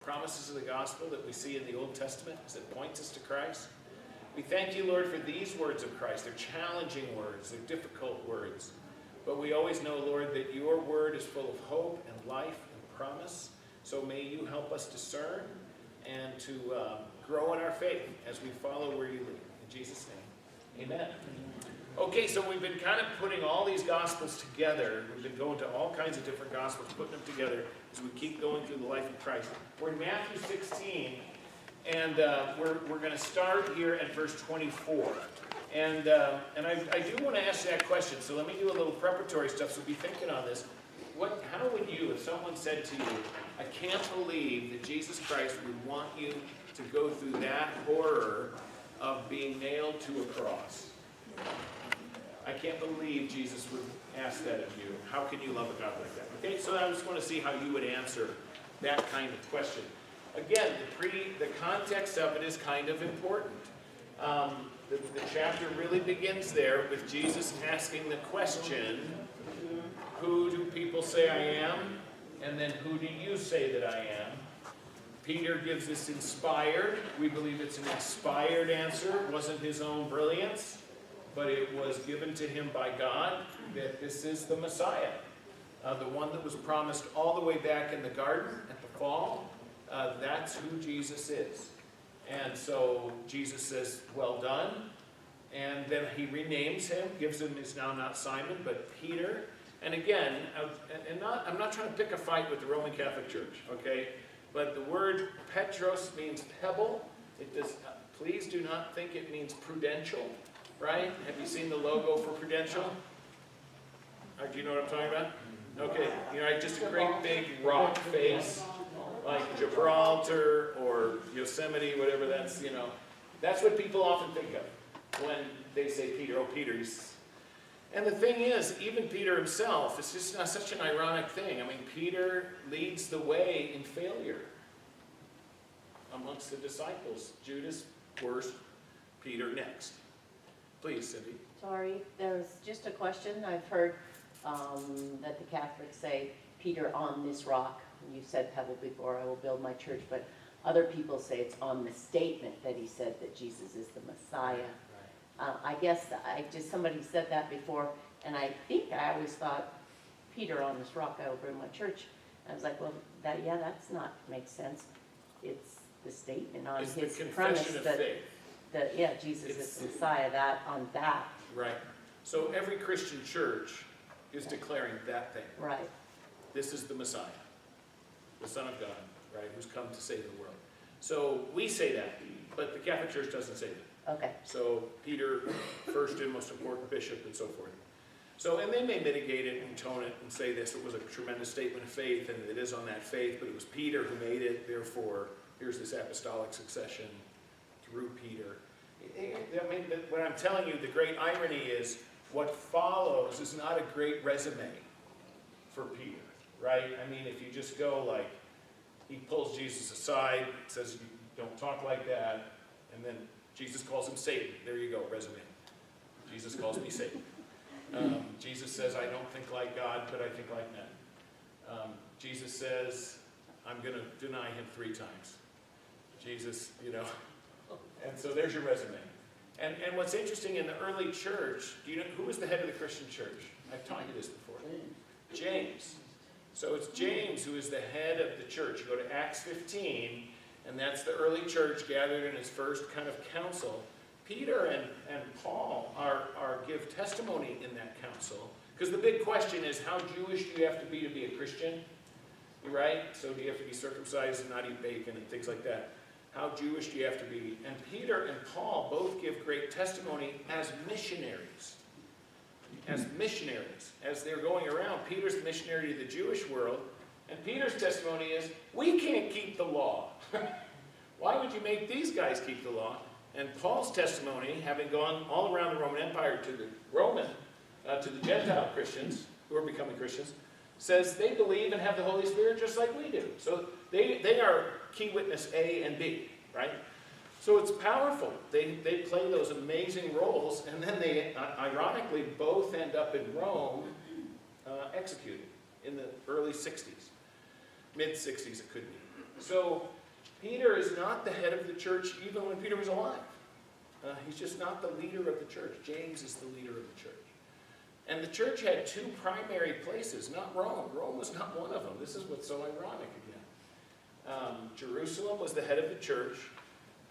promises of the gospel that we see in the Old Testament as it points us to Christ. We thank you, Lord, for these words of Christ. They're challenging words. They're difficult words. But we always know, Lord, that your word is full of hope and life and promise. So may you help us discern and to grow in our faith as we follow where you lead. In Jesus' name, amen. Okay, so we've been kind of putting all these Gospels together. We've been going to all kinds of different Gospels, putting them together as we keep going through the life of Christ. We're in Matthew 16, and we're going to start here at verse 24. And I do want to ask that question, so let me do a little preparatory stuff, so be thinking on this. How would you, if someone said to you, I can't believe that Jesus Christ would want you to go through that horror of being nailed to a cross? I can't believe Jesus would ask that of you. How can you love a God like that? Okay, so I just want to see how you would answer that kind of question. Again, the context of it is kind of important. The chapter really begins there with Jesus asking the question, who do people say I am? And then who do you say that I am? Peter gives this inspired. We believe it's an inspired answer. It wasn't his own brilliance, but it was given to him by God that this is the Messiah, the one that was promised all the way back in the garden at the fall. That's who Jesus is. And so Jesus says, well done. And then he renames him, gives him his now not Simon, but Peter. And again, I'm not trying to pick a fight with the Roman Catholic Church, okay? But the word Petros means pebble. It does. Please do not think it means prudential. Right? Have you seen the logo for Prudential? Do you know what I'm talking about? Okay. You know, just a great big rock face, like Gibraltar or Yosemite, whatever that's, That's what people often think of when they say Peter. Oh, Peter. And the thing is, even Peter himself, it's just not such an ironic thing. I mean, Peter leads the way in failure amongst the disciples. Judas first, Peter next. Please, Cindy. Sorry, there's just a question. I've heard that the Catholics say, Peter on this rock. You said pebble before, I will build my church, but other people say it's on the statement that he said that Jesus is the Messiah. Right. I guess somebody said that before, and I think I always thought, Peter on this rock, I will build my church. I was like, well, that's not makes sense. It's the statement on it's his the premise confession of that. faith. Jesus is the Messiah, that. Right. So every Christian church is declaring that thing. Right. This is the Messiah, the Son of God, right, who's come to save the world. So we say that, but the Catholic Church doesn't say that. Okay. So Peter, first and most important bishop, and so forth. So, and they may mitigate it and tone it and say this, it was a tremendous statement of faith, and it is on that faith, but it was Peter who made it, therefore, here's this apostolic succession through Peter. I mean, what I'm telling you, the great irony is what follows is not a great resume for Peter, right? I mean, if you just go like, he pulls Jesus aside, says, you don't talk like that, and then Jesus calls him Satan. There you go, resume. Jesus calls me Satan. Jesus says, I don't think like God, but I think like men. Jesus says, I'm going to deny him 3 times. Jesus, and so there's your resume. And what's interesting in the early church, do you know who was the head of the Christian church? I've taught you this before. James. So it's James who is the head of the church. You go to Acts 15, and that's the early church gathered in his first kind of council. Peter and Paul give testimony in that council. Because the big question is, how Jewish do you have to be a Christian? Right? So do you have to be circumcised and not eat bacon and things like that? How Jewish do you have to be? And Peter and Paul both give great testimony as missionaries. As they're going around, Peter's the missionary to the Jewish world, and Peter's testimony is, we can't keep the law. Why would you make these guys keep the law? And Paul's testimony, having gone all around the Roman Empire to the Gentile Christians, who are becoming Christians, says they believe and have the Holy Spirit just like we do. So they are key witness A and B, right? So it's powerful. They play those amazing roles, and then they, ironically, both end up in Rome executed in the early 60s. Mid-60s it could be. So Peter is not the head of the church even when Peter was alive. He's just not the leader of the church. James is the leader of the church. And the church had two primary places, not Rome. Rome was not one of them. This is what's so ironic again. Jerusalem was the head of the church.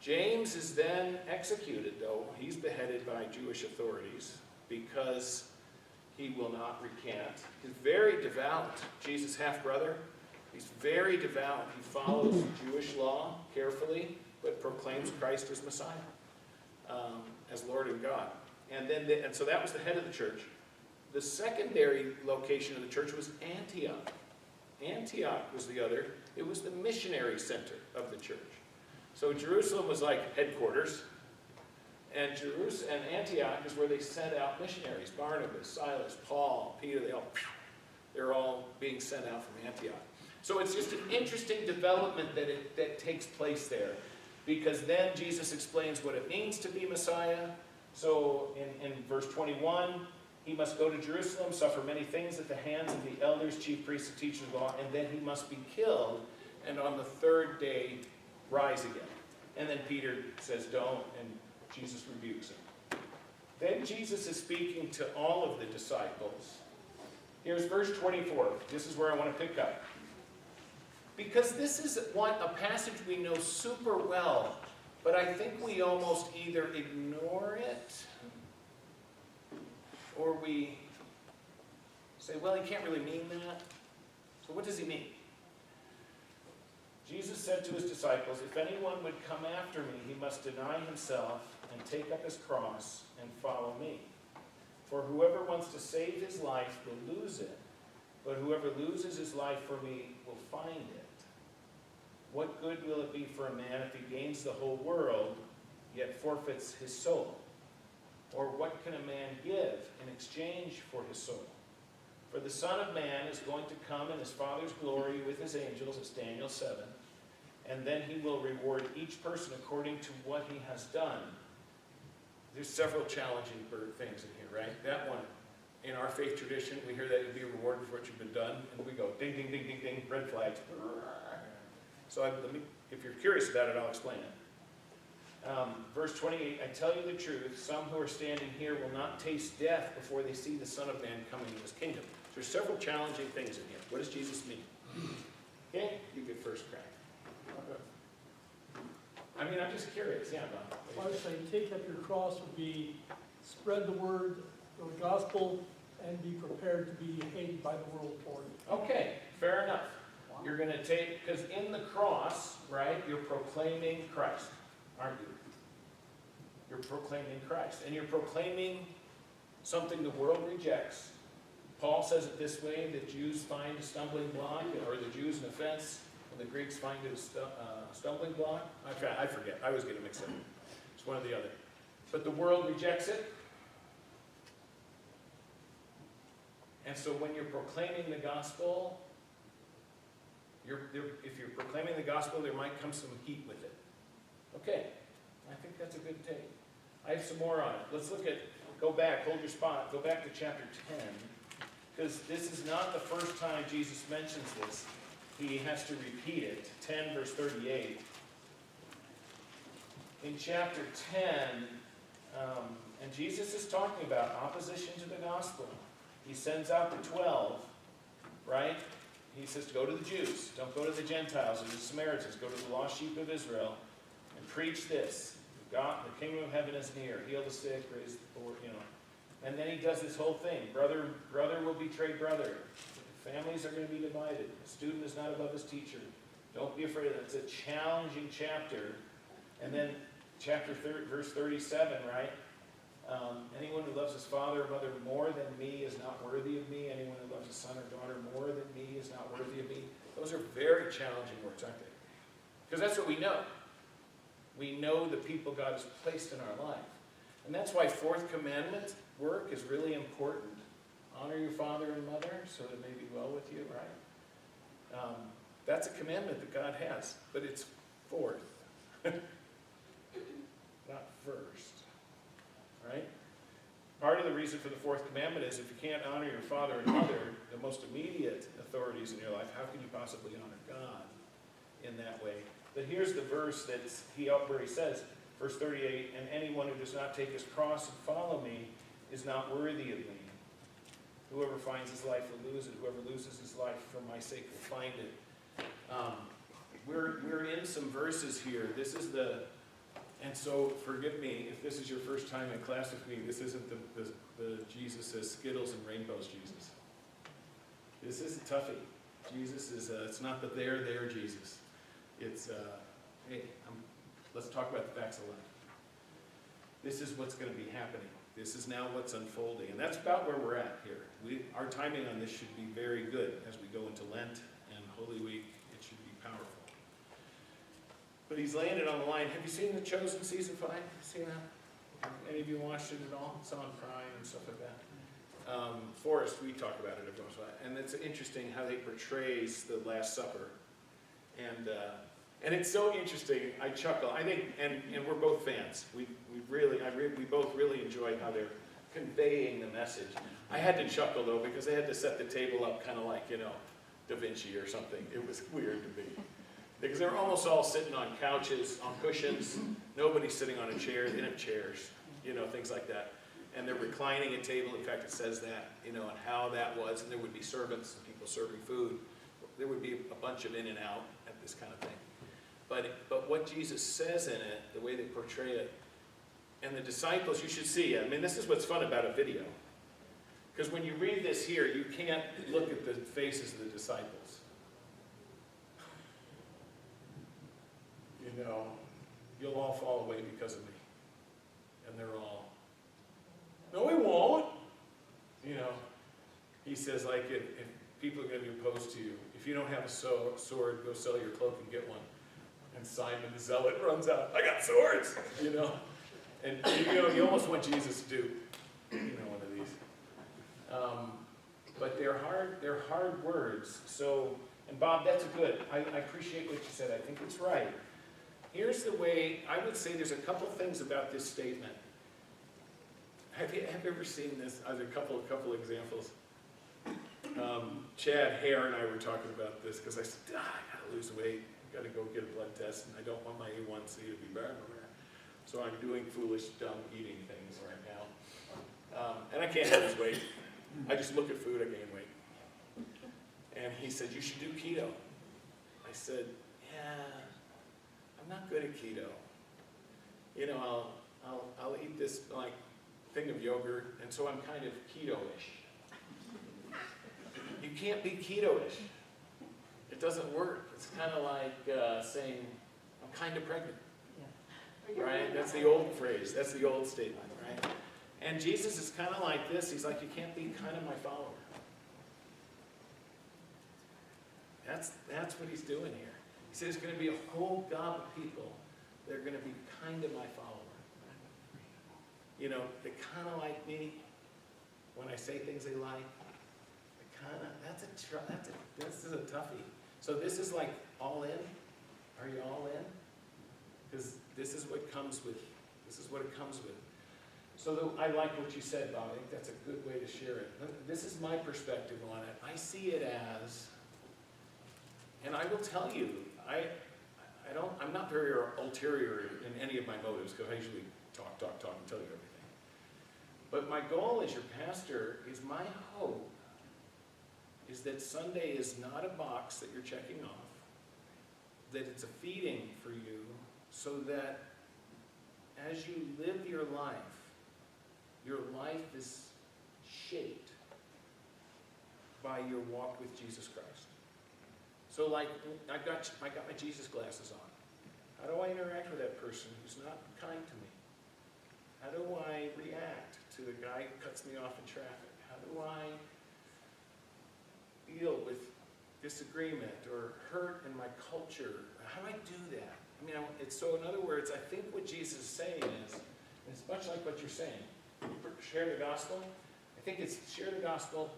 James is then executed, though. He's beheaded by Jewish authorities because he will not recant. He's very devout. Jesus' half-brother. He's very devout. He follows Jewish law carefully, but proclaims Christ as Messiah, as Lord and God. And so that was the head of the church. The secondary location of the church was Antioch. Antioch was the other. It was the missionary center of the church. So Jerusalem was like headquarters, and Antioch is where they sent out missionaries. Barnabas, Silas, Paul, Peter, they're all being sent out from Antioch. So it's just an interesting development that takes place there, because then Jesus explains what it means to be Messiah. So in verse 21, he must go to Jerusalem, suffer many things at the hands of the elders, chief priests, and teachers of law, and then he must be killed, and on the third day rise again. And then Peter says, don't, and Jesus rebukes him. Then Jesus is speaking to all of the disciples. Here's verse 24. This is where I want to pick up. Because this is a passage we know super well, but I think we almost either ignore it or we say, well, he can't really mean that. So what does he mean? Jesus said to his disciples, if anyone would come after me, he must deny himself and take up his cross and follow me. For whoever wants to save his life will lose it, but whoever loses his life for me will find it. What good will it be for a man if he gains the whole world, yet forfeits his soul? Or what can a man give in exchange for his soul? For the Son of Man is going to come in his Father's glory with his angels, it's Daniel 7, and then he will reward each person according to what he has done. There's several challenging things in here, right? That one, in our faith tradition, we hear that you'll be rewarded for what you've been done, and we go ding, ding, ding, ding, ding, red flags. So if you're curious about it, I'll explain it. Verse 28, I tell you the truth, some who are standing here will not taste death before they see the Son of Man coming in his kingdom. There's several challenging things in here. What does Jesus mean? Okay, you get first crack. I mean, I'm just curious. Yeah, Bob. Well, I would say take up your cross would be spread the word of the gospel and be prepared to be hated by the world for it. Okay, fair enough. You're going to take, because in the cross, right, you're proclaiming Christ, aren't you? You're proclaiming Christ. And you're proclaiming something the world rejects. Paul says it this way, the Jews find a stumbling block, or the Jews an offense, and the Greeks find it a stumbling block. I forget. I always get it mixed up. It's one or the other. But the world rejects it. And so when you're proclaiming the gospel, if you're proclaiming the gospel, there might come some heat with it. Okay, I think that's a good take. I have some more on it. Let's look at, go back, hold your spot, go back to chapter 10, because this is not the first time Jesus mentions this. He has to repeat it. 10 verse 38. In chapter 10, and Jesus is talking about opposition to the gospel. He sends out the 12, right? He says to go to the Jews, don't go to the Gentiles or the Samaritans, go to the lost sheep of Israel and preach this. God, the kingdom of heaven is near. Heal the sick, raise the poor, And then he does this whole thing. Brother will betray brother. Families are going to be divided. The student is not above his teacher. Don't be afraid of that. It's a challenging chapter. And then chapter 30, verse 37, right? Anyone who loves his father or mother more than me is not worthy of me. Anyone who loves his son or daughter more than me is not worthy of me. Those are very challenging words, aren't they? Because that's what we know. We know the people God has placed in our life. And that's why fourth commandment work is really important. Honor your father and mother so that it may be well with you, right? That's a commandment that God has, but it's fourth, not first, right? Part of the reason for the fourth commandment is if you can't honor your father and mother, the most immediate authorities in your life, how can you possibly honor God in that way? But here's the verse where he says, verse 38, and anyone who does not take his cross and follow me is not worthy of me. Whoever finds his life will lose it. Whoever loses his life for my sake will find it. We're in some verses here. This is and so forgive me if this is your first time in class with me. This isn't the Jesus says Skittles and Rainbows Jesus. This is a toughie. Jesus is, it's not the there Jesus. It's, hey, let's talk about the facts of life. This is what's going to be happening. This is now what's unfolding. And that's about where we're at here. Our timing on this should be very good as we go into Lent and Holy Week. It should be powerful. But he's laying it on the line. Have you seen The Chosen season 5? Seen that? Any of you watched it at all? It's on Prime and stuff like that. Forrest, we talk about it every once in a while. And it's interesting how they portrays the Last Supper. And it's so interesting. I chuckle. I think, and we're both fans. We both really enjoy how they're conveying the message. I had to chuckle though because they had to set the table up kind of like, Da Vinci or something. It was weird to me. Because they were almost all sitting on couches, on cushions. Nobody's sitting on a chair. They didn't have chairs, things like that. And they're reclining a table. In fact, it says that, and how that was. And there would be servants and people serving food. There would be a bunch of in and out at this kind of thing. But what Jesus says in it, the way they portray it, and the disciples, you should see it. I mean, this is what's fun about a video. Because when you read this here, you can't look at the faces of the disciples. You'll all fall away because of me. And they're all, no, we won't. He says, like, if people are going to be opposed to you, if you don't have a sword, go sell your cloak and get one. And Simon the Zealot runs out, I got swords, And, you almost want Jesus to do, one of these. But they're hard words. So, and Bob, that's good. I appreciate what you said. I think it's right. Here's the way, I would say there's a couple things about this statement. Have you ever seen this? Are there a couple examples? Chad Hare and I were talking about this because I said, I gotta lose weight. I gotta go get a blood test and I don't want my A1C to be bad. So I'm doing foolish, dumb eating things right now. And I can't lose weight. I just look at food, I gain weight. And he said, you should do keto. I said, yeah, I'm not good at keto. I'll eat this thing of yogurt, and so I'm kind of keto-ish. You can't be keto-ish. It doesn't work. It's kind of like saying, I'm kind of pregnant. Yeah. Right? That's the old phrase. That's the old statement, right? And Jesus is kind of like this. He's like, you can't be kind of my follower. That's what he's doing here. He says there's going to be a whole gob of people that are going to be kind of my follower. They kind of like me when I say things they like. This is a toughie. So this is like all in. Are you all in? Because this is what it comes with. So I like what you said, Bob. I think that's a good way to share it. This is my perspective on it. I see it as, and I will tell you, I'm not very ulterior in any of my motives because I usually talk and tell you everything. But my goal as your pastor is my hope is that Sunday is not a box that you're checking off, that it's a feeding for you so that as you live your life is shaped by your walk with Jesus Christ. So like, I got my Jesus glasses on. How do I interact with that person who's not kind to me? How do I react to the guy who cuts me off in traffic? How do I deal with disagreement or hurt in my culture? How do I do that? So in other words, I think what Jesus is saying is, and it's much like what you're saying, share the gospel. I think it's share the gospel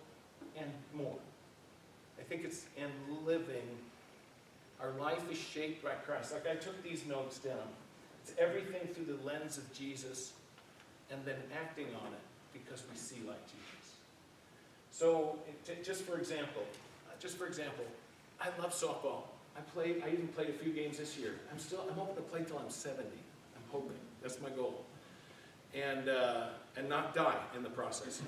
and more. I think it's in living. Our life is shaped by Christ. Like I took these notes down. It's everything through the lens of Jesus and then acting on it because we see like Jesus. So just for example, I love softball. I even played a few games this year. I'm hoping to play till I'm 70. I'm hoping. That's my goal. And not die in the process.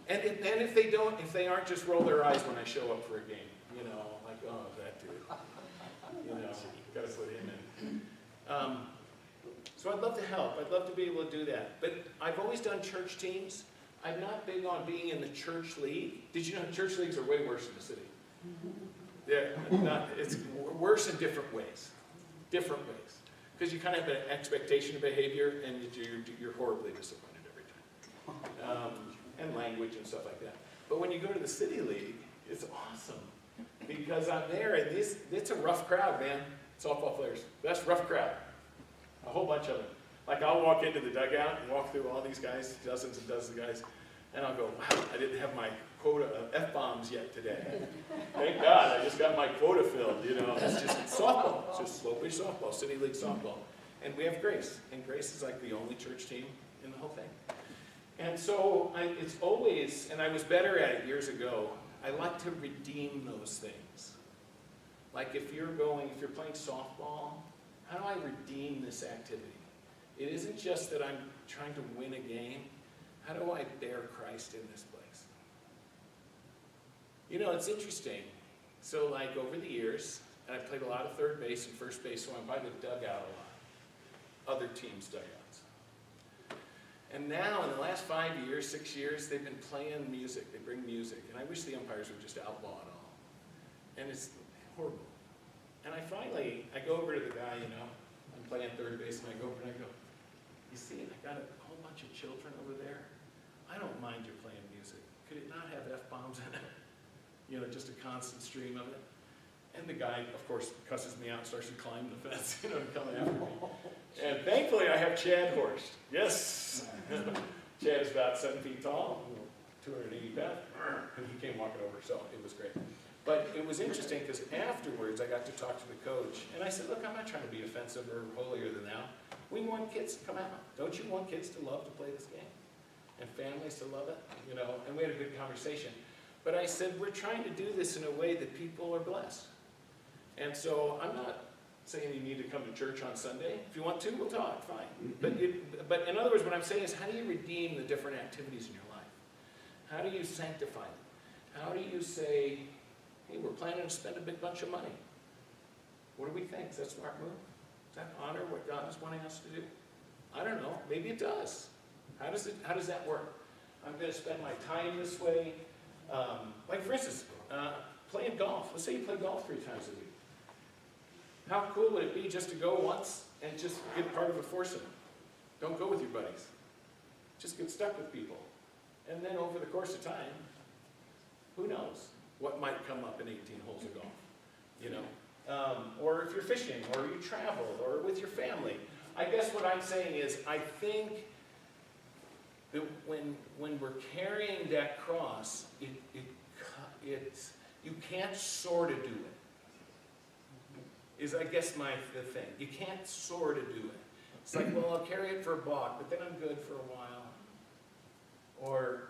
And if they aren't, just roll their eyes when I show up for a game. You know, like, oh, that dude. You know, got to put him in. So I'd love to help. I'd love to be able to do that. But I've always done church teams. I'm not big on being in the church league. Did you know church leagues are way worse in the city? It's worse in different ways. Different ways. Because you kind of have an expectation of behavior, and you're horribly disappointed every time. And language and stuff like that. But when you go to the city league, it's awesome. Because I'm there, and it's a rough crowd, man. Softball players. That's a rough crowd. A whole bunch of them. Like, I'll walk into the dugout and walk through all these guys, dozens and dozens of guys, and I'll go, wow, I didn't have my quota of F-bombs yet today. Thank God, I just got my quota filled, you know. It's just softball. It's just slow-pitch softball, city league softball. And we have Grace. And Grace is like the only church team in the whole thing. And so it's always, and I was better at it years ago, I like to redeem those things. Like if you're playing softball, how do I redeem this activity? It isn't just that I'm trying to win a game. How do I bear Christ in this place? You know, it's interesting. So like over the years, and I played a lot of third base and first base, so I'm by the dugout a lot. Other teams' dugouts. And now, in the last 5 years, 6 years, they've been playing music. They bring music. And I wish the umpires would just outlaw it all. And it's horrible. And I go over to the guy, you know, I'm playing third base, and I go over and I go, you see, I got a whole bunch of children over there. I don't mind you playing music. Could it not have F-bombs in it? You know, just a constant stream of it. And the guy, of course, cusses me out and starts to climb the fence, you know, to come after me. And thankfully, I have Chad Horst. Yes. Chad is about 7 feet tall, 280 pounds. And he came walking over, so it was great. But it was interesting because afterwards, I got to talk to the coach. And I said, look, I'm not trying to be offensive or holier than thou. We want kids to come out. Don't you want kids to love to play this game? And families to love it? You know, and we had a good conversation. But I said, we're trying to do this in a way that people are blessed. And so I'm not saying you need to come to church on Sunday. If you want to, we'll talk, fine. But in other words, what I'm saying is, how do you redeem the different activities in your life? How do you sanctify them? How do you say, hey, we're planning to spend a big bunch of money. What do we think? Is that a smart move? Does that honor what God is wanting us to do? I don't know. Maybe it does. How does that work? I'm going to spend my time this way. Like for instance, playing golf. Let's say you play golf 3 times a week. How cool would it be just to go once and just get part of a foursome? Don't go with your buddies. Just get stuck with people. And then over the course of time, who knows what might come up in 18 holes of golf, you know? Or if you're fishing, or you travel, or with your family. I guess what I'm saying is, I think that when we're carrying that cross, you can't sort of do it. Is I guess the thing. You can't sort of do it. It's like, well, I'll carry it for a block, but then I'm good for a while. Or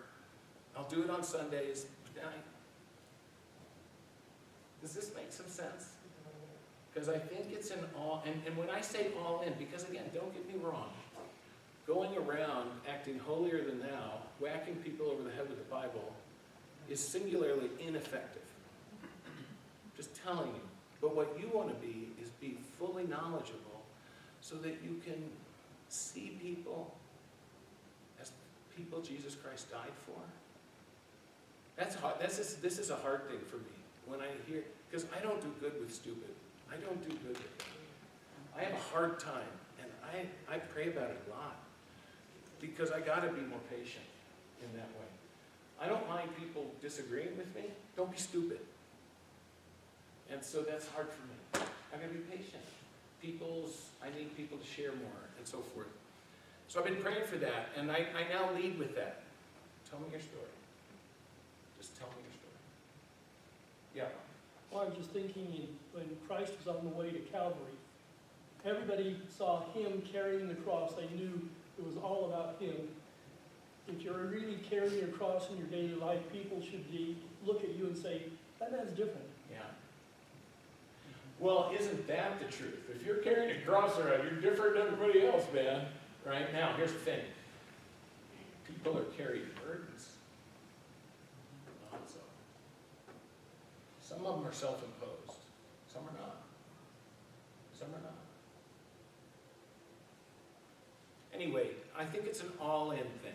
I'll do it on Sundays, but then does this make some sense? Because I think it's an all, and when I say all in, because again, don't get me wrong, going around acting holier than thou, whacking people over the head with the Bible, is singularly ineffective. Just telling you. But what you want to be is be fully knowledgeable so that you can see people as people Jesus Christ died for. That's hard. This is a hard thing for me when I hear, because I don't do good with stupid. I don't do good with it. I have a hard time, and I pray about it a lot because I got to be more patient in that way. I don't mind people disagreeing with me. Don't be stupid. And so that's hard for me. I'm going to be patient. I need people to share more, and so forth. So I've been praying for that, and I now lead with that. Tell me your story. Just tell me your story. Yeah. Well, I was just thinking when Christ was on the way to Calvary, everybody saw him carrying the cross. They knew it was all about him. If you're really carrying your cross in your daily life, people should look at you and say, that man's different. Yeah. Well, isn't that the truth? If you're carrying a cross around, you're different than everybody else, man. Right? Now, here's the thing. People are carrying burdens. Not so. Some of them are self-imposed. Some are not. Some are not. Anyway, I think it's an all-in thing.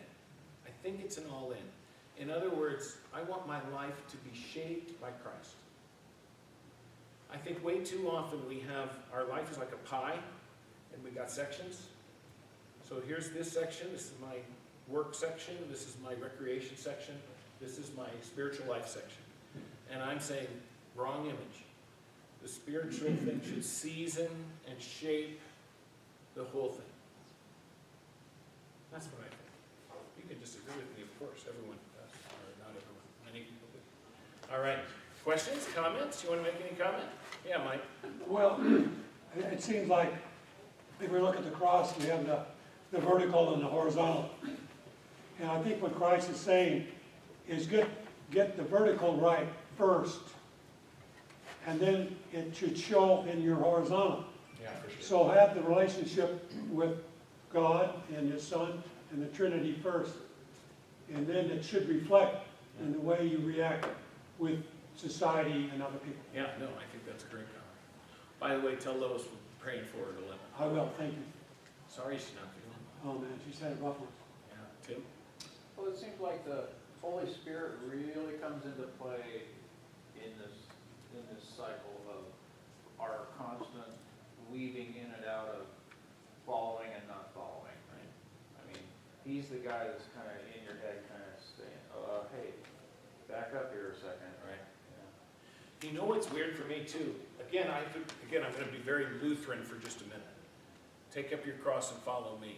I think it's an all-in. In other words, I want my life to be shaped by Christ. I think way too often we have, our life is like a pie, and we got sections. So here's this section, this is my work section, this is my recreation section, this is my spiritual life section. And I'm saying, wrong image. The spiritual thing should season and shape the whole thing. That's what I think. You can disagree with me, of course, everyone does, or not everyone, many people do. All right. Questions, comments? You want to make any comment? Yeah, Mike. Well, it seems like if we look at the cross, we have the vertical and the horizontal. And I think what Christ is saying is get the vertical right first, and then it should show in your horizontal. Yeah, for sure. So have the relationship with God and His Son and the Trinity first. And then it should reflect in the way you react with society and other people. Yeah, no, I think that's a great comment. By the way, tell Lois we're praying for her at 11. I will, thank you. Sorry she's not feeling well. Oh man, she's had a rough one. Yeah, Tim? Well, it seems like the Holy Spirit really comes into play in this cycle of our constant weaving in and out of following and not following. Right. I mean, He's the guy that's kind of in your head, kind of saying, hey, back up here a second. Right. You know what's weird for me too? Again, I'm going to be very Lutheran for just a minute. Take up your cross and follow me.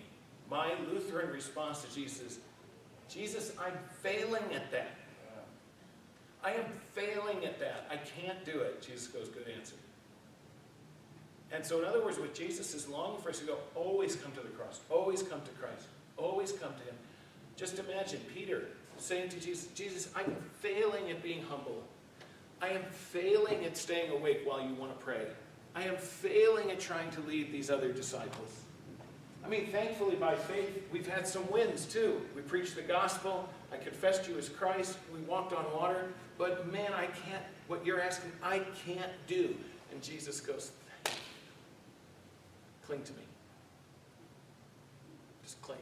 My Lutheran response to Jesus, I'm failing at that. I am failing at that. I can't do it. Jesus goes, good answer. And so in other words, what Jesus is longing for us to go, always come to the cross. Always come to Christ. Always come to Him. Just imagine Peter saying to Jesus, I'm failing at being humble. I am failing at staying awake while you want to pray. I am failing at trying to lead these other disciples. I mean, thankfully, by faith, we've had some wins, too. We preached the gospel. I confessed you as Christ. We walked on water. But, man, I can't, what you're asking, I can't do. And Jesus goes, cling to me. Just cling.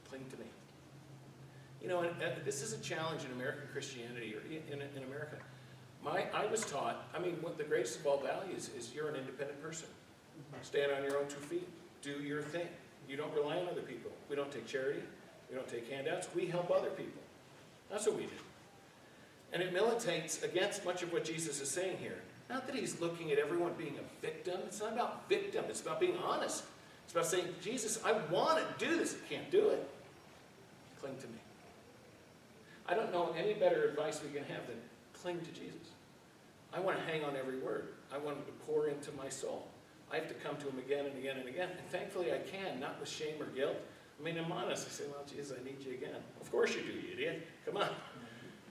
Cling to me. You know, and this is a challenge in American Christianity, or in America. I was taught, I mean, what the greatest of all values is you're an independent person. Stand on your own 2 feet. Do your thing. You don't rely on other people. We don't take charity. We don't take handouts. We help other people. That's what we do. And it militates against much of what Jesus is saying here. Not that He's looking at everyone being a victim. It's not about victim. It's about being honest. It's about saying, Jesus, I want to do this. I can't do it. Cling to me. I don't know any better advice we can have than cling to Jesus. I want to hang on every word. I want Him to pour into my soul. I have to come to Him again and again and again. And thankfully I can, not with shame or guilt. I mean, I'm honest. I say, well, Jesus, I need you again. Of course you do, you idiot. Come on.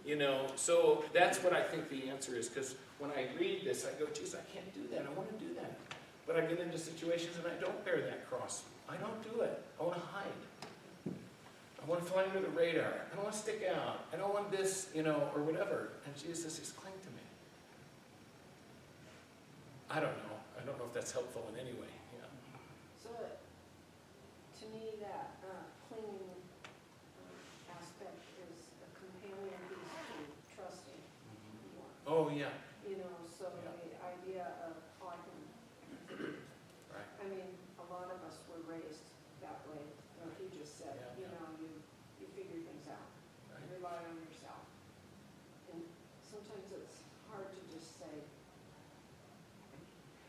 You know, so that's what I think the answer is. Because when I read this, I go, Jesus, I can't do that. I want to do that. But I get into situations and I don't bear that cross. I don't do it. I want to hide. I want to fly under the radar. I don't want to stick out. I don't want this, you know, or whatever. And Jesus says, cling to me. I don't know. I don't know if that's helpful in any way. Yeah. So, to me, that clinging aspect is a companion piece to trusting. Oh, yeah. You know, so Yeah. the idea of, I can, Right. I mean, a lot of us were raised that way. Like you just said, Yeah, you yeah. know, you figure things out, Right. rely on yourself. And sometimes it's hard to just say,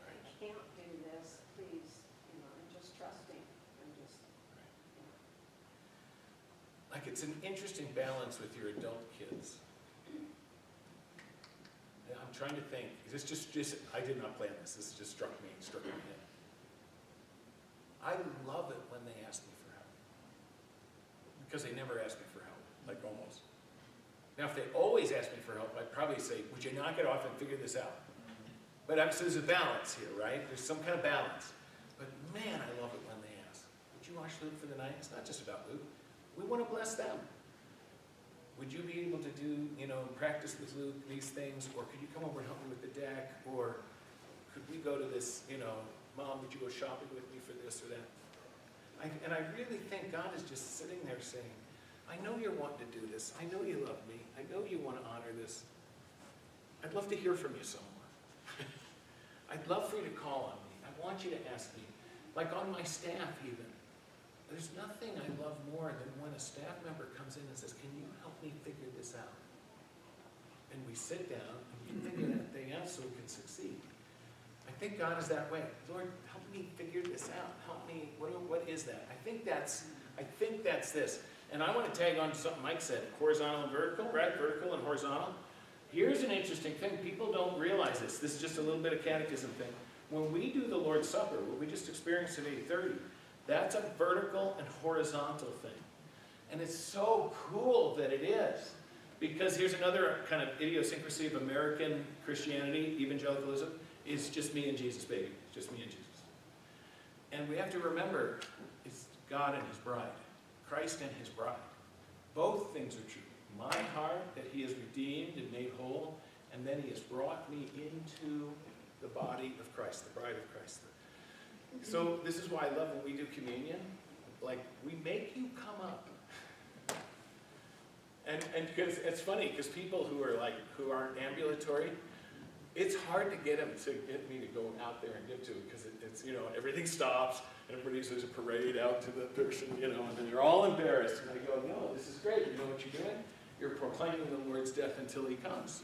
I can't do this, please, you know, and just trusting and just, you know. Like it's an interesting balance with your adult kids. Yeah, I'm trying to think. This just I did not plan this. This just struck me in my head. I love it when they ask me for help. Because they never ask me for help, like almost. Now, if they always ask me for help, I'd probably say, would you knock it off and figure this out? So there's a balance here, right? There's some kind of balance. But man, I love it when they ask, would you watch Luke for the night? It's not just about Luke. We want to bless them. Would you be able to do, practice with Luke these things? Or could you come over and help me with the deck? Or could we go to this, Mom, would you go shopping with me for this or that? And I really think God is just sitting there saying, I know you're wanting to do this. I know you love me. I know you want to honor this. I'd love to hear from you some more. I'd love for you to call on me. I want you to ask me. Like on my staff even. There's nothing I love more than when a staff member comes in and says, can you help me figure this out? And we sit down and we figure that thing out so we can succeed. I think God is that way. Lord, help me figure this out. Help me, what is that? I think that's this. And I want to tag on to something Mike said, horizontal and vertical, right? Vertical and horizontal. Here's an interesting thing. People don't realize this. This is just a little bit of catechism thing. When we do the Lord's Supper, what we just experienced at 8:30, that's a vertical and horizontal thing. And it's so cool that it is. Because here's another kind of idiosyncrasy of American Christianity, evangelicalism, is just me and Jesus, baby. It's just me and Jesus. And we have to remember, it's God and his bride. Christ and his bride. Both things are true. My heart that he has redeemed and made whole, and then he has brought me into the body of Christ, the bride of Christ. So this is why I love when we do communion. Like, we make you come up. And because it's funny, because people who aren't ambulatory, it's hard to get them to get me to go out there and give to it, because it's, everything stops, and there's a parade out to the person, and then they're all embarrassed. And I go, no, this is great. You know what you're doing? You're proclaiming the Lord's death until he comes.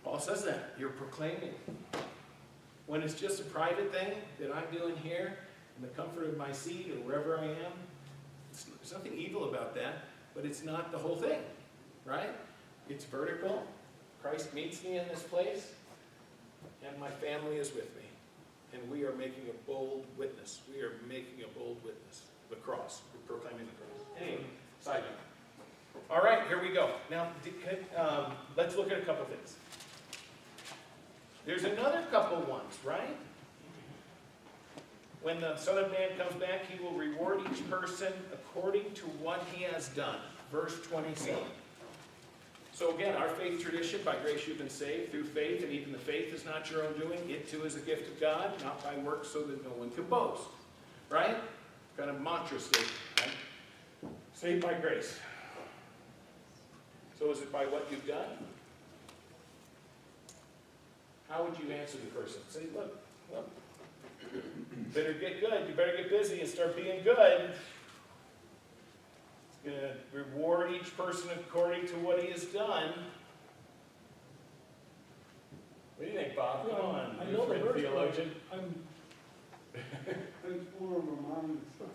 Paul says that. You're proclaiming. When it's just a private thing that I'm doing here, in the comfort of my seat or wherever I am, there's nothing evil about that, but it's not the whole thing, right? It's vertical. Christ meets me in this place, and my family is with me. And we are making a bold witness. We are making a bold witness. The cross. We're proclaiming the cross. Anyway, side note. All right, here we go. Now, let's look at a couple things. There's another couple ones, right? When the Son of Man comes back, he will reward each person according to what he has done. Verse 27. So again, our faith tradition, by grace you've been saved through faith, and even the faith is not your own doing. It too is a gift of God, not by works so that no one can boast. Right? Kind of mantra statement, right? Saved by grace. So is it by what you've done? How would you answer the person? Say, look, better get good. You better get busy and start being good. It's going to reward each person according to what he has done. What do you think, Bob? Come on, I you know the friend verse, theologian. It's more of a mindset.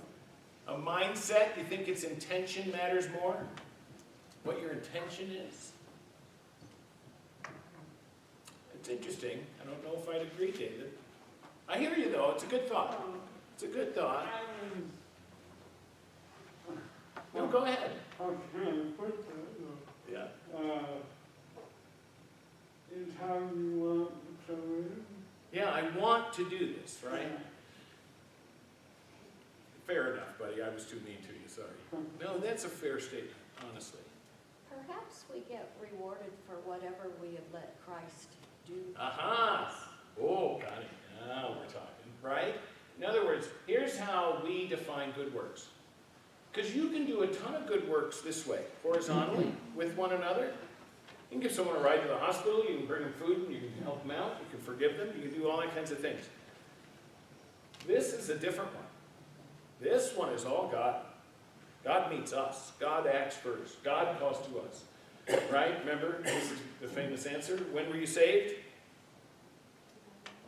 A mindset? You think its intention matters more? What your intention is? It's interesting. I don't know if I'd agree, David. I hear you, though. It's a good thought. It's a good thought. No, go ahead. How can I put that? Yeah. Is how you want to live. Yeah, I want to do this, right? Fair enough, buddy. I was too mean to you. Sorry. No, that's a fair statement, honestly. Perhaps we get rewarded for whatever we have let Christ do. Aha! Oh, got it. Now we're talking, right? In other words, here's how we define good works. Because you can do a ton of good works this way, horizontally, with one another. You can give someone a ride to the hospital, you can bring them food, and you can help them out, you can forgive them, you can do all that kinds of things. This is a different one. This one is all God. God meets us. God acts first. God calls to us. Right? Remember, this is the famous answer. When were you saved?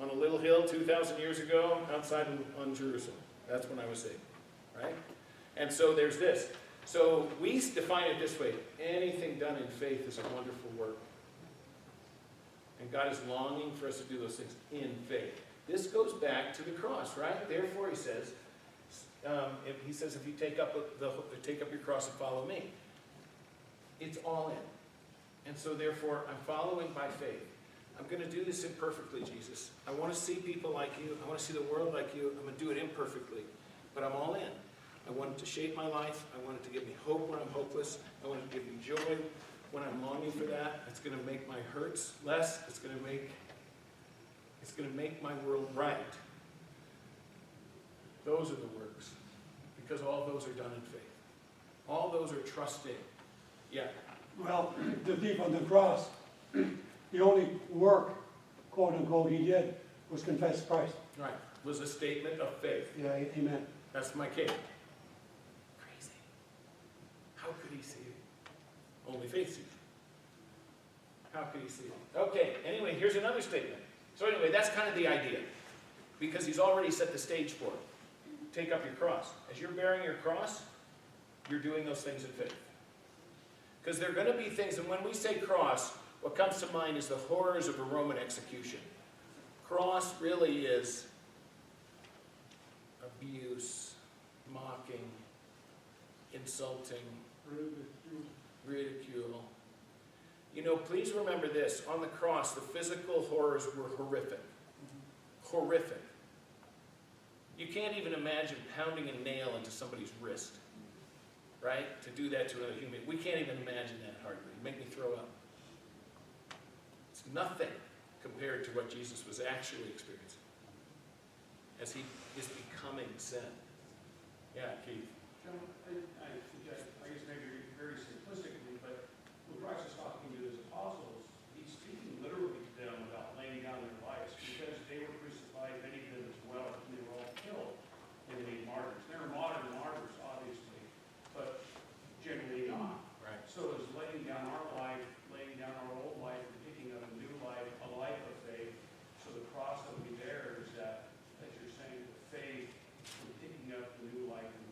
On a little hill 2,000 years ago outside on Jerusalem. That's when I was saved. Right? And so there's this. So we define it this way. Anything done in faith is a wonderful work. And God is longing for us to do those things in faith. This goes back to the cross, right? Therefore, he says, if you take up your cross and follow me, it's all in. And so therefore, I'm following by faith. I'm going to do this imperfectly, Jesus. I want to see people like you. I want to see the world like you. I'm going to do it imperfectly, but I'm all in. I want it to shape my life. I want it to give me hope when I'm hopeless. I want it to give me joy when I'm longing for that. It's going to make my hurts less. It's going to make my world right. Those are the works, because all those are done in faith. All those are trusting. Yeah. Well, the thief on the cross, the only work, quote unquote, he did was confess Christ. Right. Was a statement of faith. Yeah, amen. That's my case. Crazy. How could he see it? Only faith sees it. How could he see it? Okay, anyway, here's another statement. So anyway, that's kind of the idea. Because he's already set the stage for it. Take up your cross. As you're bearing your cross, you're doing those things in faith. Because there are going to be things, and when we say cross, what comes to mind is the horrors of a Roman execution. Cross really is abuse, mocking, insulting, ridicule. You know, please remember this. On the cross, the physical horrors were horrific. Horrific. You can't even imagine pounding a nail into somebody's wrist, right? To do that to another human. We can't even imagine that hardly. It'd make me throw up. It's nothing compared to what Jesus was actually experiencing as he is becoming sin. Yeah, Keith. John, I suggest, I guess maybe very simplistically, but when Christ is talking to his apostles, he's speaking literally to them about laying down their lives, because they were crucified, many of them as well, and they were all killed and they made martyrs. There are modern martyrs, obviously, but generally not. Right. So is laying down our life, laying down our old life, and picking up a new life, a life of faith. So the cross that we bear is that, as you're saying, the faith from picking up the new life and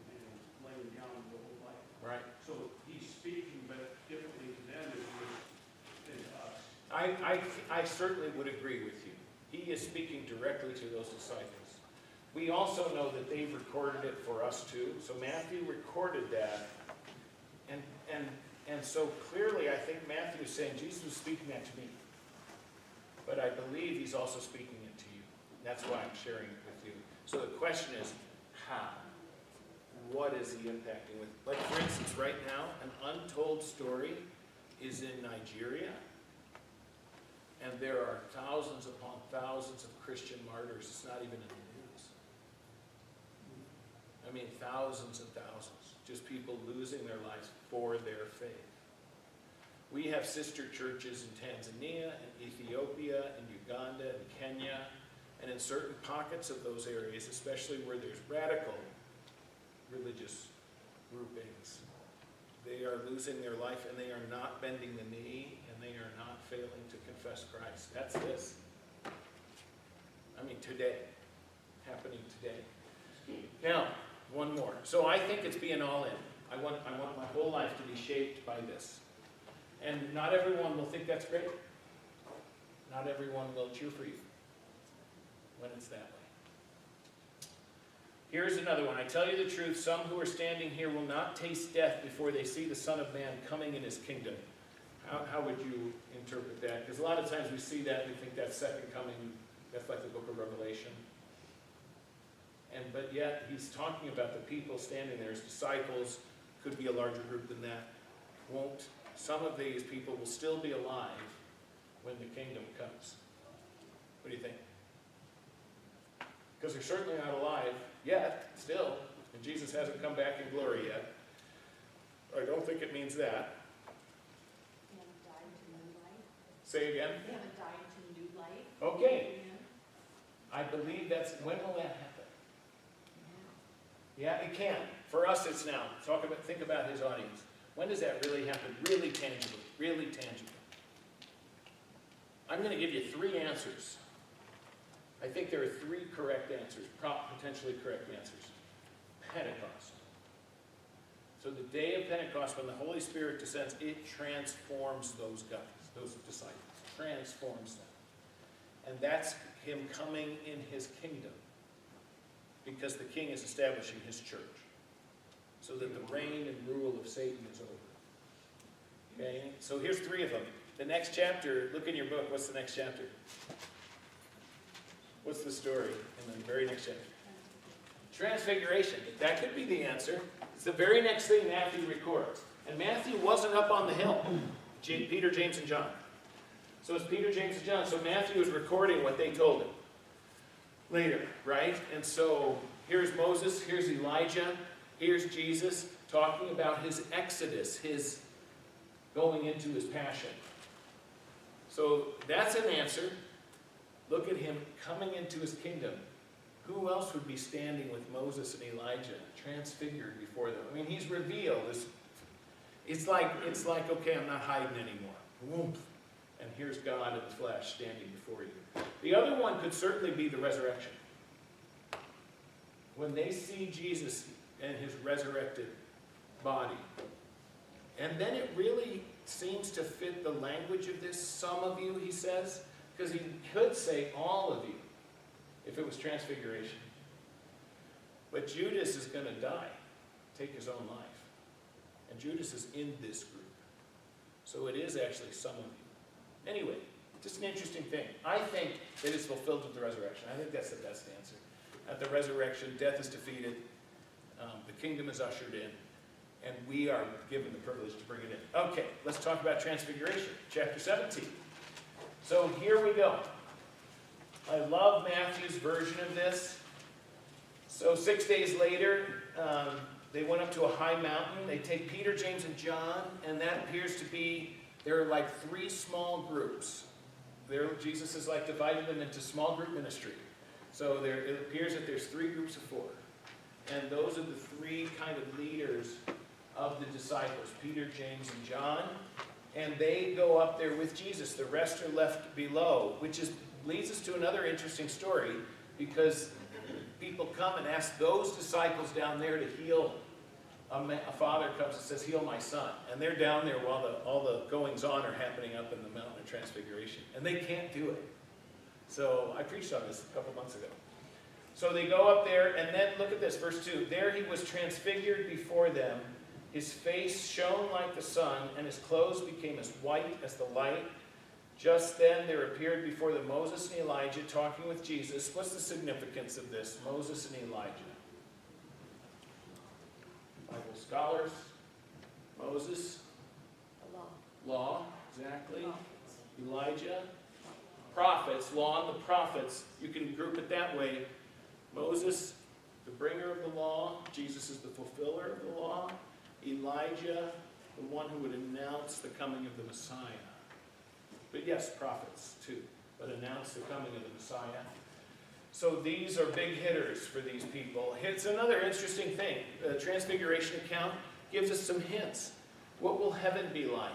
laying down the old life. Right. So he's speaking, but differently to them as he is to us. I certainly would agree with you. He is speaking directly to those disciples. We also know that they've recorded it for us too. So Matthew recorded that. And so clearly I think Matthew is saying Jesus was speaking that to me. But I believe he's also speaking it to you. That's why I'm sharing it with you. So the question is, how? What is he impacting with? Like for instance, right now, an untold story is in Nigeria. And there are thousands upon thousands of Christian martyrs. It's not even in the news. I mean, thousands and thousands. Just people losing their lives for their faith. We have sister churches in Tanzania, and Ethiopia, and Uganda, and Kenya, and in certain pockets of those areas, especially where there's radical religious groupings, they are losing their life, and they are not bending the knee, and they are not failing to confess Christ. That's this. I mean, today. Happening today. Now, one more. So I think it's being all in. I want my whole life to be shaped by this. And not everyone will think that's great. Not everyone will cheer for you when it's that way. Here's another one. I tell you the truth, some who are standing here will not taste death before they see the Son of Man coming in his kingdom. How would you interpret that? Because a lot of times we see that and we think that's second coming. That's like the book of Revelation. But yet he's talking about the people standing there as disciples. Could be a larger group than that. Some of these people will still be alive when the kingdom comes. What do you think? Because they're certainly not alive yet, still, and Jesus hasn't come back in glory yet. I don't think it means that. They haven't died to new life. Say again? They haven't died to new life. Okay. I believe that's, when will that happen? Yeah, it can. For us, it's now. Think about his audience. When does that really happen? Really tangibly. Really tangibly. I'm going to give you 3 answers. I think there are 3 correct answers, potentially correct answers. Pentecost. So the day of Pentecost, when the Holy Spirit descends, it transforms those guys, those disciples. Transforms them. And that's him coming in his kingdom. Because the king is establishing his church. So that the reign and rule of Satan is over. Okay? So here's 3 of them. The next chapter, look in your book, what's the next chapter? What's the story in the very next chapter? Transfiguration. That could be the answer. It's the very next thing Matthew records. And Matthew wasn't up on the hill. Peter, James, and John. So it's Peter, James, and John. So Matthew is recording what they told him later, right? And so here's Moses, here's Elijah, here's Jesus talking about his exodus, his going into his passion. So that's an answer. Look at him coming into his kingdom. Who else would be standing with Moses and Elijah, transfigured before them? I mean, he's revealed. It's like, okay, I'm not hiding anymore. Whoomp. And here's God in the flesh standing before you. The other one could certainly be the resurrection. When they see Jesus and his resurrected body. And then it really seems to fit the language of this. Some of you, he says, because he could say all of you if it was transfiguration. But Judas is going to die, take his own life. And Judas is in this group. So it is actually some of you. Anyway, just an interesting thing. I think that it's fulfilled with the resurrection. I think that's the best answer. At the resurrection, death is defeated. The kingdom is ushered in. And we are given the privilege to bring it in. Okay, let's talk about transfiguration. Chapter 17. So here we go. I love Matthew's version of this. So 6 days later, they went up to a high mountain. They take Peter, James, and John, and that appears to be, there are like 3 small groups. Jesus is like dividing them into small group ministry. So it appears that there's 3 groups of 4. And those are the 3 kind of leaders of the disciples, Peter, James, and John. And they go up there with Jesus. The rest are left below, which leads us to another interesting story, because people come and ask those disciples down there to heal. A father comes and says, heal my son. And they're down there while all the goings-on are happening up in the mountain of transfiguration. And they can't do it. So I preached on this a couple months ago. So they go up there, and then look at this, verse 2. There he was transfigured before them. His face shone like the sun, and his clothes became as white as the light. Just then there appeared before them Moses and Elijah talking with Jesus. What's the significance of this? Moses and Elijah. Bible scholars. Moses. The law. Law, exactly. Prophets. Elijah. Prophets. Law and the prophets. You can group it that way. Moses, the bringer of the law. Jesus is the fulfiller of the law. Elijah, the one who would announce the coming of the Messiah. But yes, prophets too, but announce the coming of the Messiah. So these are big hitters for these people. It's another interesting thing. The Transfiguration account gives us some hints. What will heaven be like?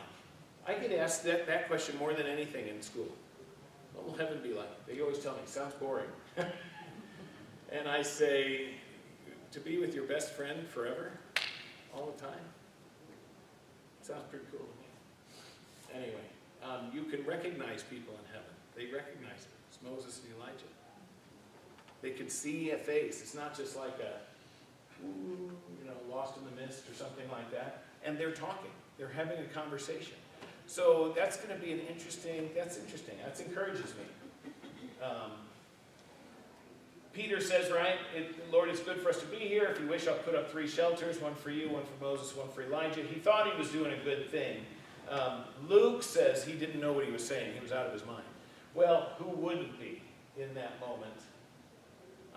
I get asked that question more than anything in school. What will heaven be like? They always tell me, sounds boring. And I say, to be with your best friend forever, all the time. Sounds pretty cool to me. Anyway. You can recognize people in heaven. They recognize it. It's Moses and Elijah. They can see a face. It's not just like lost in the mist or something like that. And they're talking. They're having a conversation. So that's going to be that's interesting. That encourages me. Peter says, right, Lord, it's good for us to be here. If you wish, I'll put up 3 shelters, one for you, one for Moses, one for Elijah. He thought he was doing a good thing. Luke says he didn't know what he was saying. He was out of his mind. Well, who wouldn't be in that moment?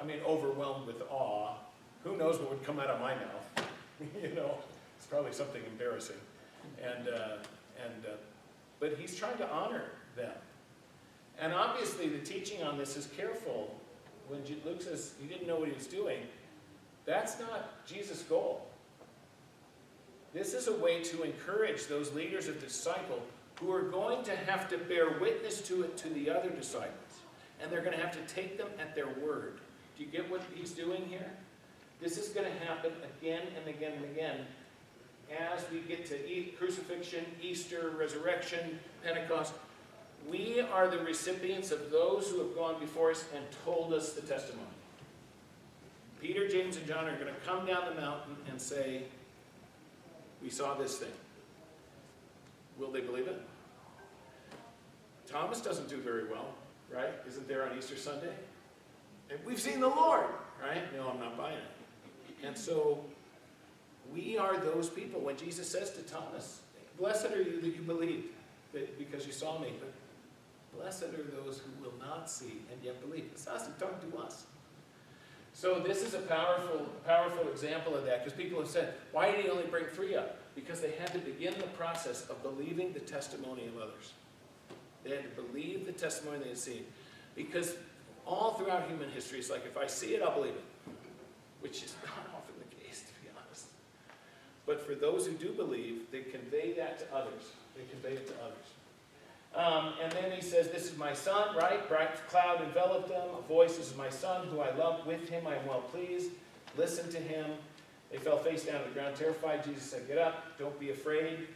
I mean, overwhelmed with awe. Who knows what would come out of my mouth? It's probably something embarrassing. But he's trying to honor them. And obviously the teaching on this is careful. When Luke says he didn't know what he was doing, that's not Jesus' goal. This is a way to encourage those leaders of the disciple who are going to have to bear witness to it to the other disciples. And they're going to have to take them at their word. Do you get what he's doing here? This is going to happen again and again and again as we get to crucifixion, Easter, resurrection, Pentecost. We are the recipients of those who have gone before us and told us the testimony. Peter, James, and John are going to come down the mountain and say, we saw this thing. Will they believe it? Thomas doesn't do very well, right? Isn't there on Easter Sunday? And we've seen the Lord, right? No, I'm not buying it. And so we are those people. When Jesus says to Thomas, blessed are you that you believed, because you saw me, but blessed are those who will not see and yet believe. It's us, he's talking to us. So this is a powerful example of that, because people have said, why did he only bring 3 up? Because they had to begin the process of believing the testimony of others. They had to believe the testimony they had seen. Because all throughout human history, it's like, if I see it, I'll believe it. Which is not often the case, to be honest. But for those who do believe, they convey that to others. They convey it to others. And then he says, this is my son, right? Bright cloud enveloped them. A voice, this is my son, who I love. With him I am well pleased. Listen to him. They fell face down to the ground, terrified. Jesus said, get up, don't be afraid.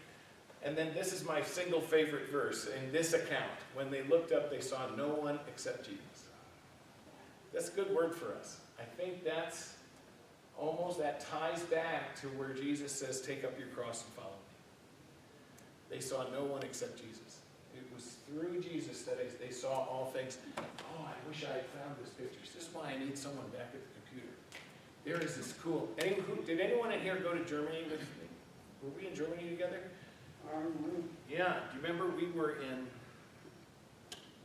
And then this is my single favorite verse in this account. When they looked up, they saw no one except Jesus. That's a good word for us. I think that's almost, that ties back to where Jesus says, take up your cross and follow me. They saw no one except Jesus. It was through Jesus that they saw all things. Oh, I wish I had found this picture. This is why I need someone back at the computer. There is this cool, did anyone in here go to Germany with me? Were we in Germany together? Yeah, do you remember we were in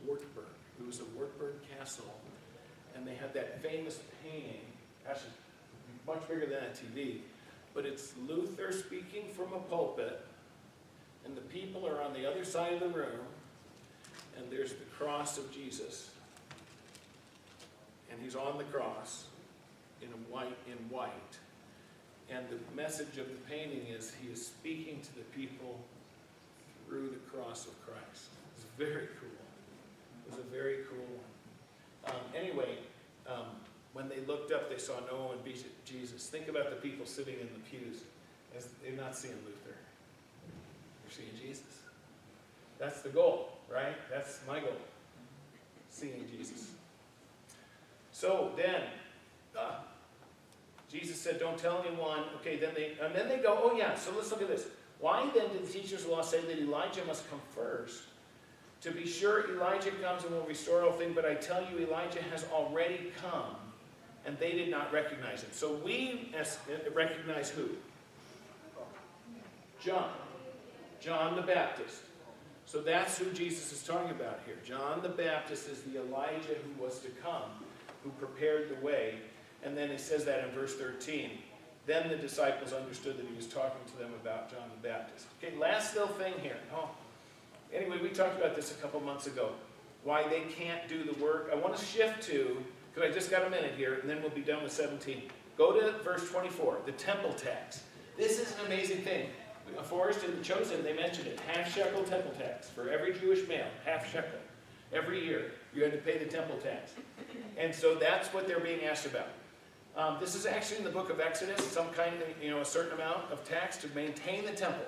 Wartburg? It was a Wartburg castle, and they had that famous painting, actually much bigger than a TV, but it's Luther speaking from a pulpit, and the people are on the other side of the room, and there's the cross of Jesus, and he's on the cross in white, and the message of the painting is he is speaking to the people through the cross of Christ. It's very cool. It was a very cool one. Anyway, when they looked up, they saw no one but Jesus. Think about the people sitting in the pews. They're not seeing Luther. They're seeing Jesus. That's the goal, right? That's my goal. Seeing Jesus. So then, Jesus said, don't tell anyone. Okay, then they go, oh yeah, so let's look at this. Why then did the teachers of the law say that Elijah must come first? To be sure, Elijah comes and will restore all things, but I tell you, Elijah has already come, and they did not recognize him. So we recognize who? John the Baptist. So that's who Jesus is talking about here. John the Baptist is the Elijah who was to come, who prepared the way. And then he says that in verse 13. Then the disciples understood that he was talking to them about John the Baptist. Okay, last little thing here. Anyway, we talked about this a couple months ago. Why they can't do the work. I want to shift to, because I just got a minute here, and then we'll be done with 17. Go to verse 24, the temple tax. This is an amazing thing. Forrest and the Chosen, they mentioned it. Half shekel temple tax for every Jewish male. Half shekel. Every year, you had to pay the temple tax. And so that's what they're being asked about. This is actually in the book of Exodus, some kind of, a certain amount of tax to maintain the temple.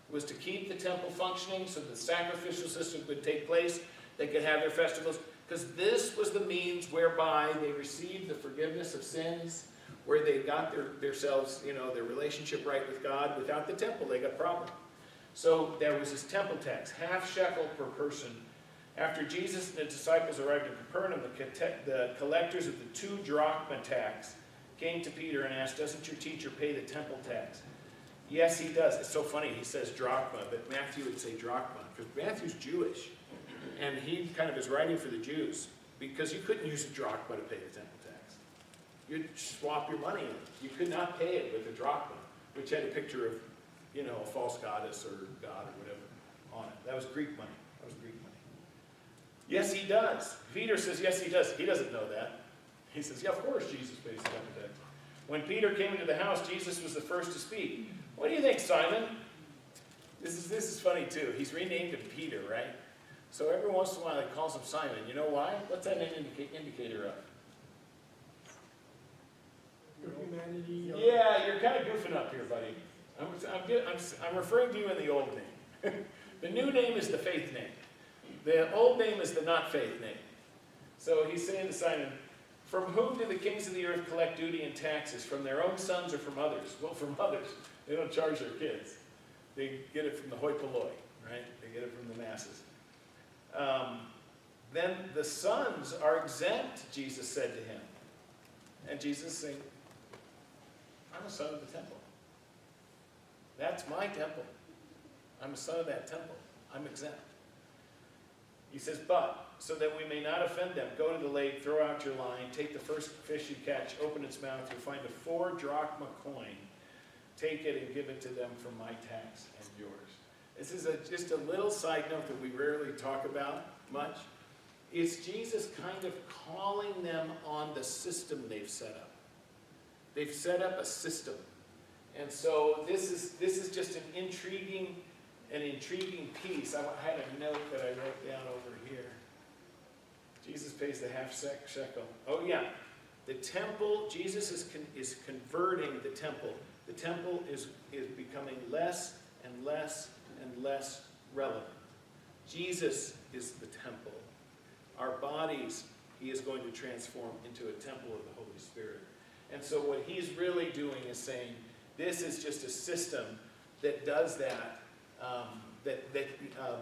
It was to keep the temple functioning so the sacrificial system could take place. They could have their festivals. Because this was the means whereby they received the forgiveness of sins, where they got themselves, their relationship right with God. Without the temple, they got a problem. So there was this temple tax, half shekel per person. After Jesus and the disciples arrived in Capernaum, the collectors of the 2 drachma tax came to Peter and asked, doesn't your teacher pay the temple tax? Yes, he does. It's so funny, he says drachma, but Matthew would say drachma, because Matthew's Jewish. And he kind of is writing for the Jews, because you couldn't use a drachma to pay the temple tax. You'd swap your money in. You could not pay it with a drachma, which had a picture of, a false goddess or god or whatever on it. That was Greek money. That was Greek money. Yes, he does. Peter says, yes, he does. He doesn't know that. He says, yeah, of course Jesus pays the temple tax. When Peter came into the house, Jesus was the first to speak. What do you think, Simon? This is funny, too. He's renamed him Peter, right? So every once in a while he calls him Simon. You know why? What's that an indicator of? Your humanity. Yeah, you're kind of goofing up here, buddy. I'm referring to you in the old name. The new name is the faith name. The old name is the not faith name. So he's saying to Simon, from whom do the kings of the earth collect duty and taxes? From their own sons or from others? Well, from others. They don't charge their kids. They get it from the hoi polloi, right? They get it from the masses. Then the sons are exempt, Jesus said to him. And Jesus is saying, I'm a son of the temple. That's my temple. I'm a son of that temple. I'm exempt. He says, but, so that we may not offend them, go to the lake, throw out your line, take the first fish you catch, open its mouth, you'll find a 4 drachma coin. Take it and give it to them for my tax and yours. This is just a little side note that we rarely talk about much. It's Jesus kind of calling them on the system they've set up. They've set up a system. And so this is just an intriguing piece. I had a note that I wrote down over here. Jesus pays the half shekel. Oh yeah, the temple, Jesus is converting the temple. The temple is becoming less and less and less relevant. Jesus is the temple. Our bodies, he is going to transform into a temple of the Holy Spirit. And so what he's really doing is saying, this is just a system that does that,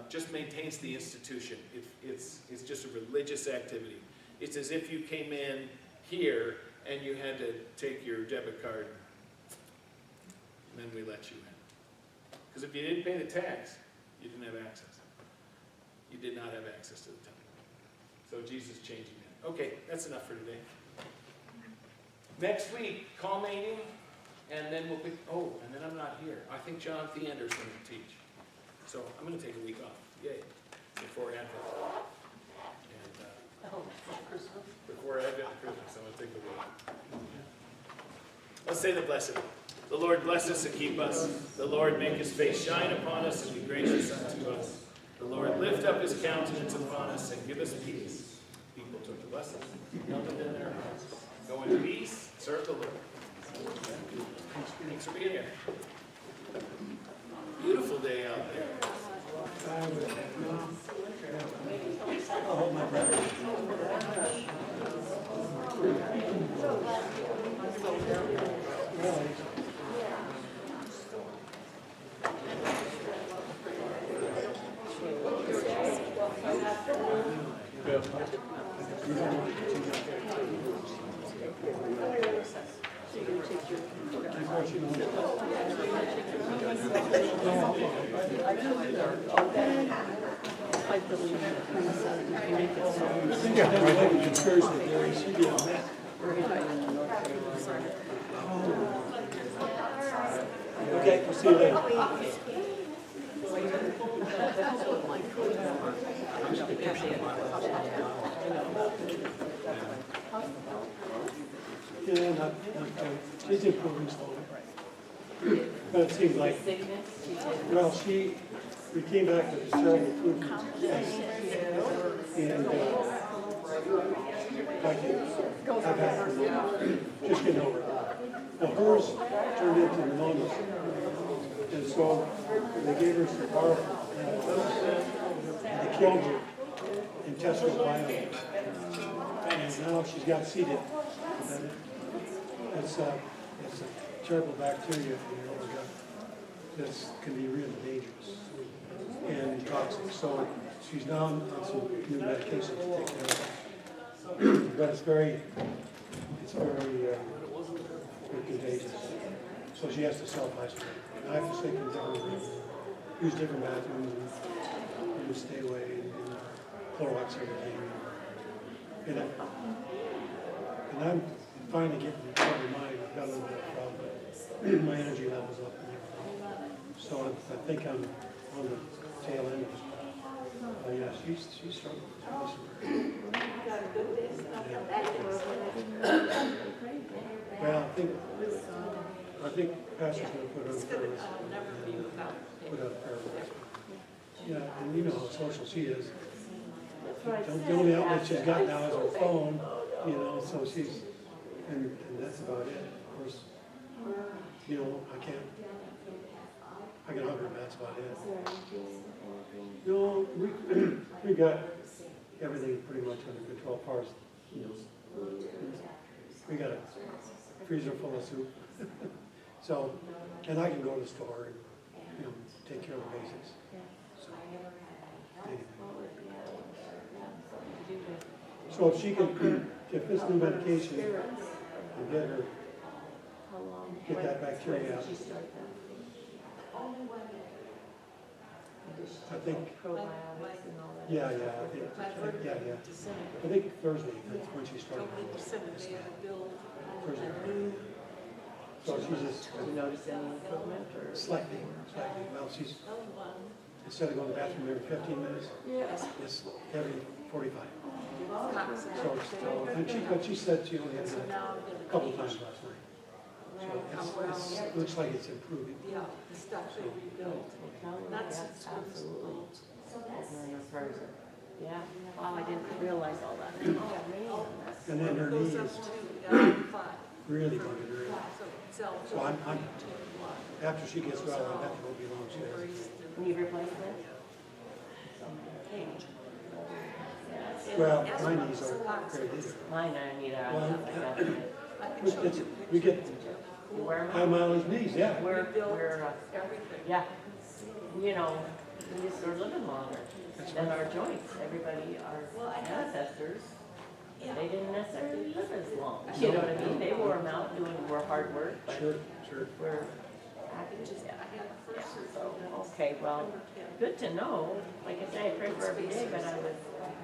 just maintains the institution. It's just a religious activity. It's as if you came in here and you had to take your debit card, and then we let you in. Because if you didn't pay the tax, you didn't have access. You did not have access to the temple. So Jesus changing that. Okay, that's enough for today. Next week, culminating, and then we'll pick, and then I'm not here. I think John Theander's going to teach. So I'm going to take a week off. Yay. Before Advent. And before Advent and Christmas, I'm going to take a week. Let's say the blessing. The Lord bless us and keep us. The Lord make his face shine upon us and be gracious unto us. The Lord lift up his countenance upon us and give us peace. People took the blessing, held it in their hearts. Go in peace, serve the Lord. Thanks for being here. Beautiful day out there. Okay, we'll see you later. Yeah, not she's improving slowly. But it seems like, well, we came back with a terrible food and I've had just getting over it. Now hers turned into pneumonia. And so they gave her some powerful, they killed her intestinal biopsy. And now she's got C. diff. It's a terrible bacteria in your lower gut. This can be really dangerous and toxic. So she's now on some new medications to take care of it. But it's very contagious. So she has to self-isolate. I have to sleep in different rooms, use different bathrooms, and stay away, and Clorox everything. And I'm finally getting recovered mind. I've got a little bit of problem. My energy level's up. So I think I'm on the tail end of it. Yeah, she's struggling. Well, I think Pastor's going to put her on the list. Put out a prayer list. Yeah, and you know how social she is. The only outlet she's got now is her phone, you know, so she's, and that's about it. Of course, you know, I can hug her and that's about it. No, we got everything pretty much under control as far as, you know, we got a freezer full of soup. So, and I can go to the store and, you know, take care of the basics. So, anyway. So if she can, if this new medication will get her, How long? Get that bacteria When did out. she start that? Did she I take think- probiotics and all that? yeah, yeah. I think Thursday, that's when she started. Thursday. So she's just Did you notice any improvement or? slightly, well, she's, instead of going to the bathroom every 15 minutes, Yeah. it's every 45. So it's still, and but she said she only had it a couple of times last night. So it looks like it's improving. Yeah, the stuff they rebuilt. That's Yes, what's absolutely. sold. And it's frozen. Yeah, wow, I didn't realize all that. Oh, man, that's. And then her knee Goes up is to 5, really bugging her. so it sells. So I'm, after she gets well, I bet it won't be long, she has. Knee replacement? Well, my knees aren't great either. Mine, I need a, Well, I got it. We get You wear high them? mileage knees, yeah. We're, Everything. yeah, you know, we just are living longer than our joints. Everybody, our ancestors, they didn't necessarily live as long. You know what I mean? They wore them out doing more hard work, but Sure, sure. we're active, yeah. So, okay, well, good to know. Like I say, I pray for every day, but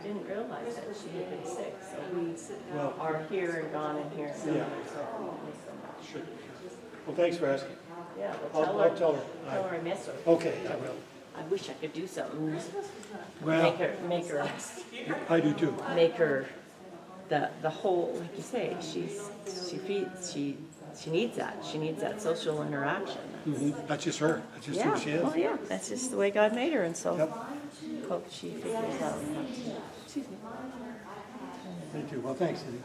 didn't realize that she had been sick. So we Well, are here and gone and here and Yeah. gone. So, so much. sure. Well, thanks for asking. Yeah, well, I'll tell tell her, her. tell her I miss her. Okay, I will. I wish I could do something. Well, Make her, I do too. the whole, like you say, she needs that. She needs that social interaction. That's just her. That's just Yeah, who she is. well, yeah, that's just the way God made her, and so Yep. hope she figures out. Excuse me. Me too. Well, thanks, Cindy.